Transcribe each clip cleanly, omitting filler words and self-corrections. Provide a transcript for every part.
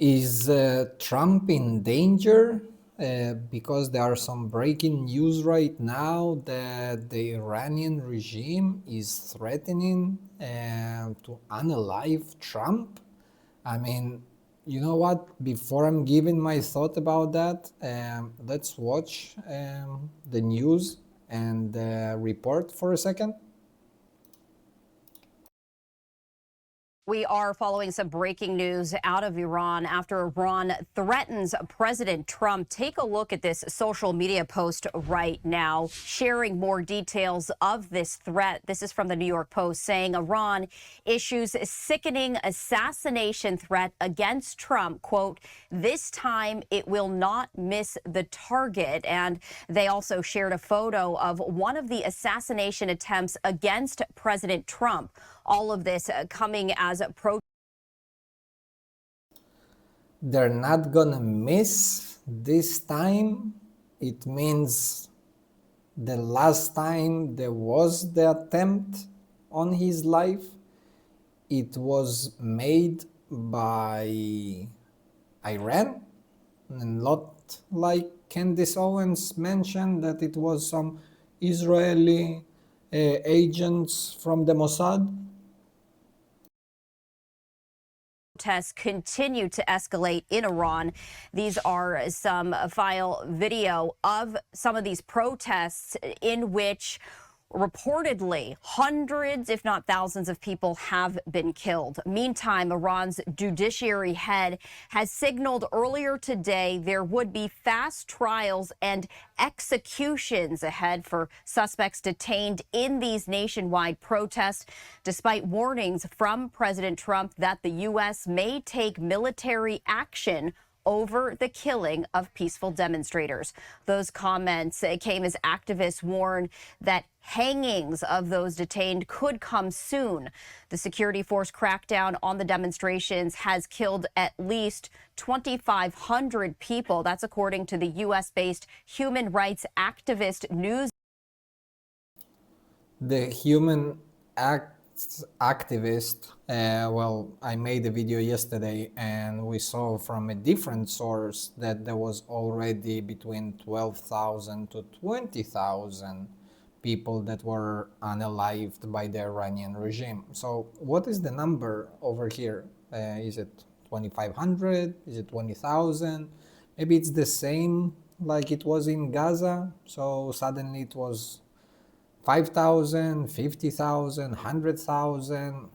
Is Trump in danger? Because there are some breaking news right now that the Iranian regime is threatening to unalive Trump. I mean, you know what? Before I'm giving my thought about that, let's watch the news and report for a second. We are following some breaking news out of Iran after Iran threatens President Trump. Take a look at this social media post right now, sharing more details of this threat. This is from the New York Post saying Iran issues a sickening assassination threat against Trump. Quote, this time it will not miss the target. And they also shared a photo of one of the assassination attempts against President Trump. All of this coming as a They're not gonna miss this time. It means the last time there was the attempt on his life, it was made by Iran, and not like Candace Owens mentioned that it was some Israeli agents from the Mossad. Protests continue to escalate in Iran. These are some file video of some of these protests in which reportedly hundreds, if not thousands of people have been killed. Meantime, Iran's judiciary head has signaled earlier today there would be fast trials and executions ahead for suspects detained in these nationwide protests, despite warnings from President Trump that the U.S. may take military action over the killing of peaceful demonstrators. Those comments came as activists warn that hangings of those detained could come soon. The security force crackdown on the demonstrations has killed at least 2,500 people. That's according to the U.S.-based human rights activist news. The human activist, well, I made a video yesterday and we saw from a different source that there was already between 12,000 to 20,000 people that were unalived by the Iranian regime. So what is the number over here? Is it 2,500? Is it 20,000? Maybe it's the same like it was in Gaza. So suddenly it was 5,000, 50,000, 100,000.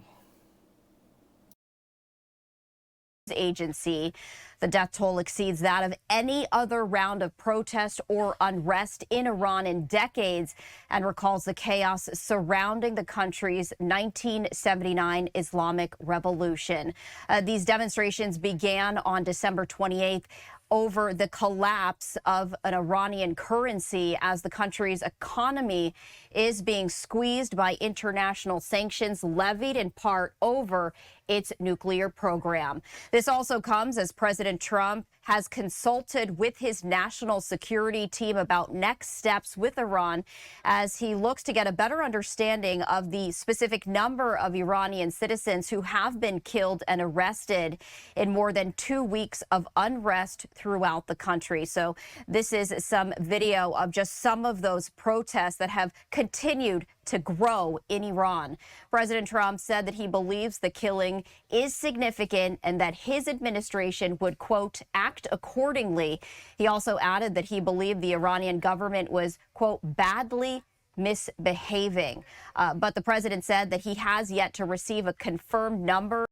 Agency. The death toll exceeds that of any other round of protest or unrest in Iran in decades and recalls the chaos surrounding the country's 1979 Islamic Revolution. These demonstrations began on December 28th over the collapse of an Iranian currency as the country's economy is being squeezed by international sanctions levied in part over its nuclear program. This also comes as President Trump has consulted with his national security team about next steps with Iran as he looks to get a better understanding of the specific number of Iranian citizens who have been killed and arrested in more than 2 weeks of unrest throughout the country. So this is some video of just some of those protests that have continued to grow in Iran. President Trump said that he believes the killing is significant and that his administration would, quote, act accordingly. He also added that he believed the Iranian government was, quote, badly misbehaving. But the president said that he has yet to receive a confirmed number.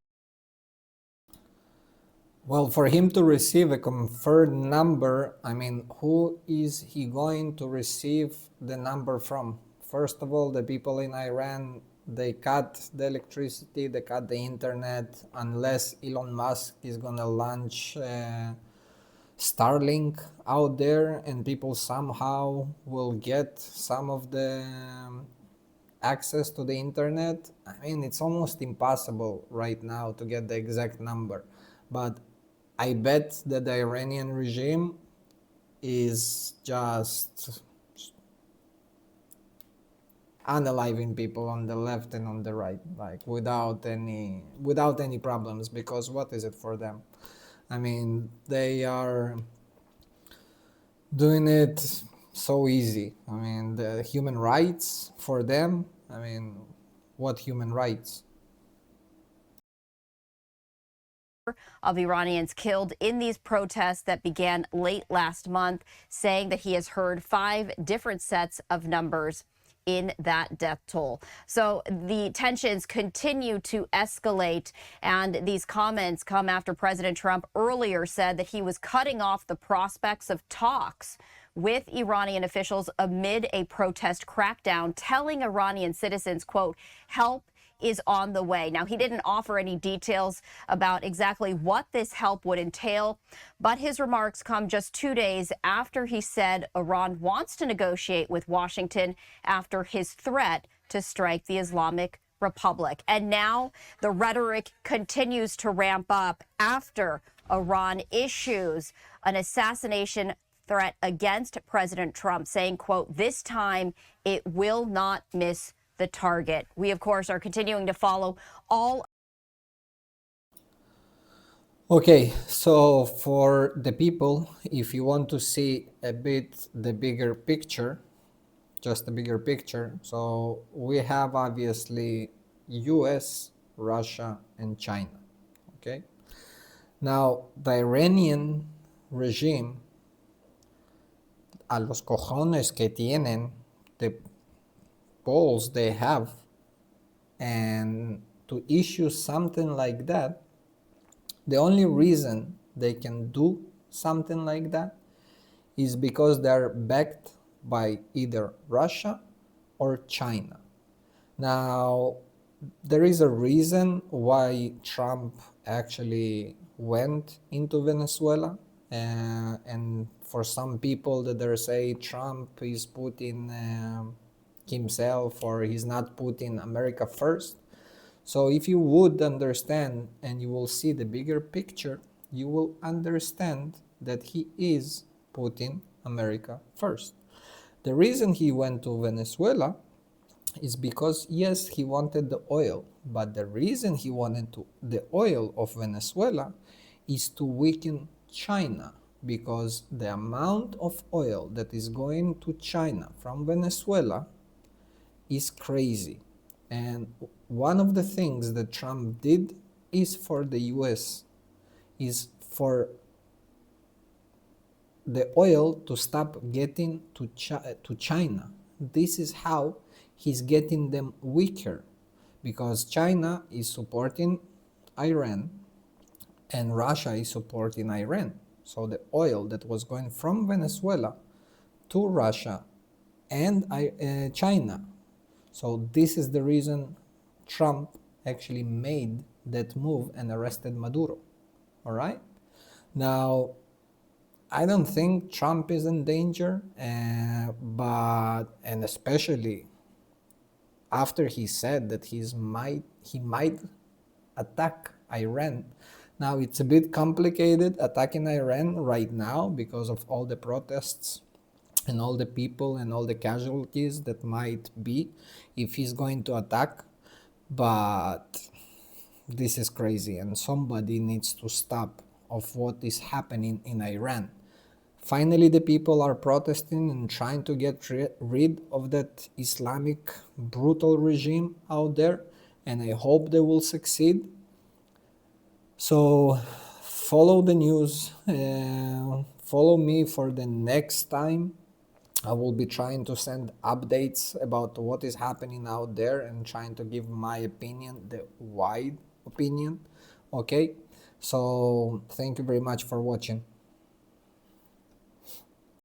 Well, for him to receive a confirmed number, I mean, who is he going to receive the number from? First of all, the people in Iran, they cut the electricity, they cut the internet, unless Elon Musk is gonna launch Starlink out there and people somehow will get some of the access to the internet. I mean, it's almost impossible right now to get the exact number, but I bet that the Iranian regime is just unaliving people on the left and on the right, like without any problems, because what is it for them? I mean, they are doing it so easy. I mean, the human rights for them, I mean, what human rights? Of Iranians killed in these protests that began late last month, saying that he has heard 5 different sets of numbers in that death toll. So the tensions continue to escalate, and these comments come after President Trump earlier said that he was cutting off the prospects of talks with Iranian officials amid a protest crackdown, telling Iranian citizens, quote, help is on the way. Now, he didn't offer any details about exactly what this help would entail, but his remarks come just 2 days after he said Iran wants to negotiate with Washington after his threat to strike the Islamic Republic. And now the rhetoric continues to ramp up after Iran issues an assassination threat against President Trump, saying, quote, this time it will not miss the target. We, of course, are continuing to follow all. Okay, so for the people, if you want to see a bit the bigger picture, just the bigger picture, so we have obviously US, Russia, and China. Okay, now the Iranian regime, a los cojones que tienen, the balls they have, and to issue something like that, the only reason they can do something like that is because they're backed by either Russia or China. Now, there is a reason why Trump actually went into Venezuela, and for some people that they say Trump is putting himself, or he's not putting America first. So if you would understand and you will see the bigger picture, you will understand that he is putting America first. The reason he went to Venezuela is because, yes, he wanted the oil, but the reason he wanted the oil of Venezuela is to weaken China, because the amount of oil that is going to China from Venezuela is crazy. And one of the things that Trump did is for the US, is for the oil to stop getting to China. This is how he's getting them weaker, because China is supporting Iran and Russia is supporting Iran. So the oil that was going from Venezuela to Russia and China. So this is the reason Trump actually made that move and arrested Maduro. All right? Now, I don't think Trump is in danger, and especially after he said that he might attack Iran. Now, it's a bit complicated attacking Iran right now because of all the protests and all the people and all the casualties that might be if he's going to attack. But this is crazy, and somebody needs to stop of what is happening in Iran. Finally, the people are protesting and trying to get rid of that Islamic brutal regime out there, and I hope they will succeed. So follow the news, follow me for the next time. I will be trying to send updates about what is happening out there and trying to give my opinion, the wide opinion. Okay, so thank you very much for watching.